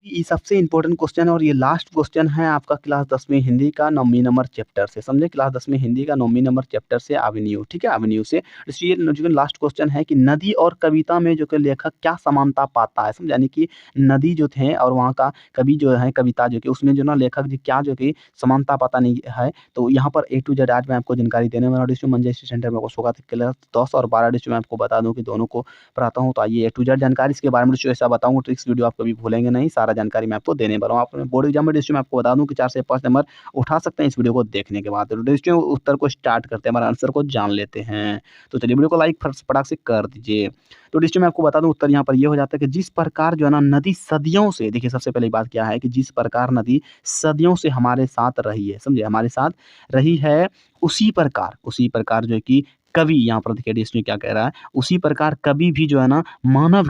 ये सबसे important question है और ये लास्ट क्वेश्चन है आपका क्लास 10वीं हिंदी का 9वीं नंबर चैप्टर से, समझे? क्लास 10वीं हिंदी का 9वीं नंबर चैप्टर से एवेन्यू, ठीक है? एवेन्यू से। इसलिए जो लास्ट क्वेश्चन है कि नदी और कविता में जो कि लेखक क्या समानता पाता है, समझे? यानी कि नदी जो थे और वहाँ का कवि जो है, कविता जो कि उसमें जो ना लेखक जी क्या जो कि समानता पाता नहीं है। तो यहाँ पर ए टू जेड आज मैं आपको जानकारी देने वाला हूँ। डिस्ट्रिक्ट मंजयश्री सेंटर में आपको होगा क्लास 10 और 12 डिस्ट्रिक्ट में आपको बता दूँ कि दोनों को पढ़ाता हूँ। तो आइए ए टू जेड जानकारी इसके बारे में ऐसा बताऊँगा, ट्रिक्स वीडियो आप कभी भूलेंगे नहीं, सारा जानकारी मैं आपको देने वाला हूँ। आप बोर्ड एग्जाम में डिस्ट्रिक्ट में आपको बता दूँ कि 4 से 5 नंबर उठा सकते हैं इस वीडियो को देखने के बाद। तो डिस्ट्रिक्ट उत्तर को स्टार्ट करते हैं, हमारे आंसर को जान लेते हैं। तो चलिए वीडियो को लाइक फटाक से कर दीजिए। तो डिस्ट्रिक्ट में आपको बता दूँ उत्तर यहाँ पर ये हो जाता है कि जिस प्रकार जो है ना नदी सदियों से, देखिए सबसे पहली बात क्या है कि जिस प्रकार नदी सदियों से हमारे साथ रही है, समझे? हमारे साथ रही है, उसी प्रकार जो है कि कवि, यहाँ पर देखिए डिस्ट्रिक्ट क्या कह रहा है, उसी प्रकार कवि भी जो है ना मानव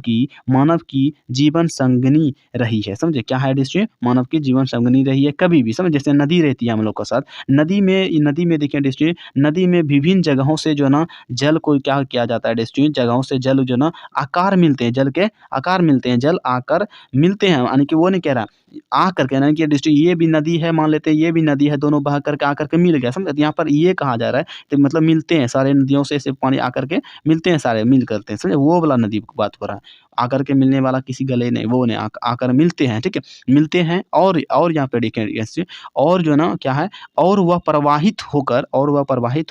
की जीवन संगिनी रही है, समझे? क्या है डिस्ट्रिक्ट? मानव की जीवन संगिनी रही है कभी भी, समझे? जैसे नदी रहती है हम लोग के साथ, नदी में देखिए डिस्ट्रिक्ट, नदी में विभिन्न जगहों से जो है ना जल को क्या किया जाता है डिस्ट्रिक्ट, जगहों से जल जो है ना आकार मिलते हैं, जल के आकार मिलते हैं, जल आकर मिलते हैं, यानी कि वो नहीं कह रहा आ करके, यानी कि डिस्ट्रिक्ट ये भी नदी है, मान लेते हैं ये भी नदी है, दोनों बह करके आकर के मिल गया, समझे? तो यहाँ पर ये कहा जा रहा है तो मतलब मिलते हैं, सारे नदियों से ऐसे पानी आकर के मिलते हैं, सारे मिल करते हैं, समझे? वो वाला नदी की बात हो रहा है। आकर के मिलने वाला किसी गले नहीं, वो नहीं, आकर मिलते हैं, ठीक है? मिलते हैं और यहाँ पे देखिए ऐसे, और जो है ना क्या है, और वह प्रवाहित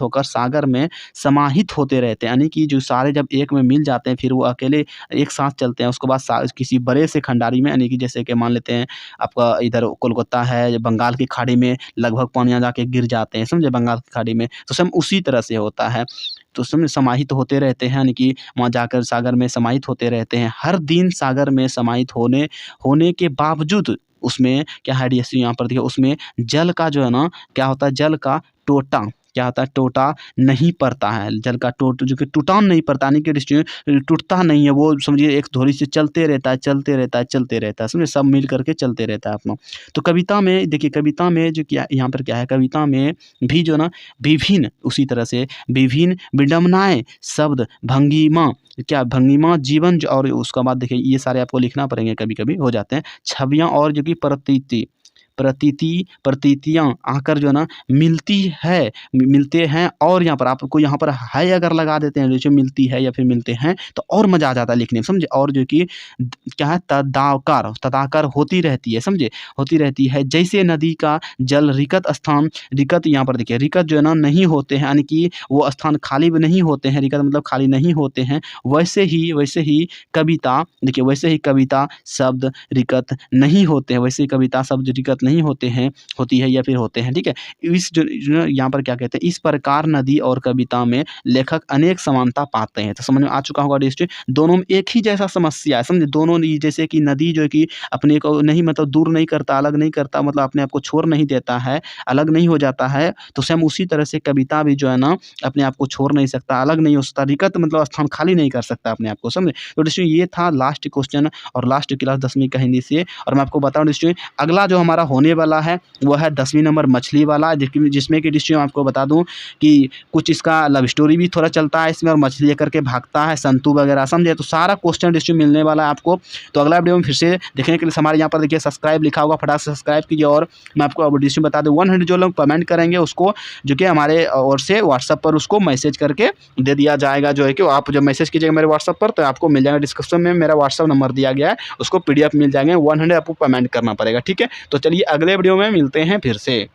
होकर सागर में समाहित होते रहते हैं, यानी कि जो सारे जब एक में मिल जाते हैं फिर वो अकेले एक साथ चलते हैं, उसके बाद किसी बड़े से खंडारी में, यानी कि जैसे कि मान लेते हैं आपका इधर कोलकाता है, बंगाल की खाड़ी में लगभग पानी जाके गिर जाते हैं, समझे? बंगाल की खाड़ी में, तो सेम उसी तरह से होता है। तो समझे समाहित होते रहते हैं, यानी कि वहाँ जाकर सागर में समाहित होते रहते हैं। हर दिन सागर में समाहित होने के बावजूद उसमें क्या है यहाँ पर देखिए, उसमें जल का जो है ना क्या होता है, जल का टोटा क्या होता है, टोटा नहीं पड़ता है, जल का जो कि टूटान नहीं पड़ता, यानी कि डिस्ट्रिक्ट टूटता नहीं है, वो समझिए एक धोरी से चलते रहता है, समझे? सब मिल करके चलते रहता है अपना। तो कविता में देखिए, कविता में जो क्या यहाँ पर क्या है, कविता में भी जो ना विभिन्न, उसी तरह से विभिन्न विडंबनाएँ, शब्द, भंगिमा, जीवन और उसके बाद देखिए ये सारे आपको लिखना पड़ेंगे, कभी-कभी हो जाते हैं। छवियाँ और जो कि प्रतीतियाँ आकर जो है ना मिलते हैं, और यहाँ पर आपको यहाँ पर है अगर लगा देते हैं, जैसे मिलती है या फिर मिलते हैं, तो और मज़ा आ जाता है लिखने में, समझे? और जो कि क्या है, तदाकार होती रहती है, समझे? होती रहती है, जैसे नदी का जल रिकत यहाँ पर देखिए, रिकत जो है ना नहीं होते हैं, यानी कि वो स्थान खाली भी नहीं होते हैं, रिकत मतलब खाली नहीं होते हैं। वैसे ही कविता देखिए, वैसे ही कविता शब्द रिकत नहीं होते हैं, वैसे ही कविता शब्द रिकत नहीं होते हैं, होती है या फिर होते हैं, ठीक है? इस जो यहाँ पर क्या कहते हैं, इस प्रकार नदी और कविता में लेखक अनेक समानता पाते हैं। तो समझ में आ चुका होगा डिस्ट्रिक्ट, दोनों में एक ही जैसा समस्या है, समझे? दोनों जैसे कि नदी जो है कि अपने को नहीं मतलब दूर नहीं करता, अलग नहीं करता, मतलब अपने आप को छोड़ नहीं देता है, अलग नहीं हो जाता है, तो सेम उसी तरह से कविता भी जो है ना अपने आप को छोड़ नहीं सकता, अलग नहीं हो सकता, रिकत मतलब स्थान खाली नहीं कर सकता अपने आप को, समझे? तो डिस्ट्रिक्ट ये था लास्ट क्वेश्चन और लास्ट क्लास 10वीं का हिंदी से। और मैं आपको बताऊँ डिस्ट्रिक्ट, अगला जो हमारा होने वाला है वो है 10वीं नंबर मछली वाला, जिसमें कि डिस्ट्रिक्ट में आपको बता दूँ कि कुछ इसका लव स्टोरी भी थोड़ा चलता है इसमें, और मछली लेकर के भागता है, संतू वगैरह, समझे? तो सारा क्वेश्चन डिस्ट्रिक्ट मिलने वाला है आपको। तो अगला वीडियो में फिर से देखने के लिए हमारे यहाँ पर देखिए सब्सक्राइब लिखा होगा, फटाक से सब्सक्राइब कीजिए। और मैं आपको अब डिस्ट्रिक्ट बता दूँ, 100 जो लोग कमेंट करेंगे उसको जो कि हमारे ओर से व्हाट्सएप पर उसको मैसेज करके दे दिया जाएगा, जो है कि आप जब मैसेज कीजिएगा मेरे व्हाट्सएप पर तो आपको मिल जाएगा, डिस्क्रिप्शन में मेरा व्हाट्सएप नंबर दिया गया है, उसको PDF मिल जाएंगे, 100 आपको पेमेंट करना पड़ेगा, ठीक है? तो चलिए अगले वीडियो में मिलते हैं फिर से।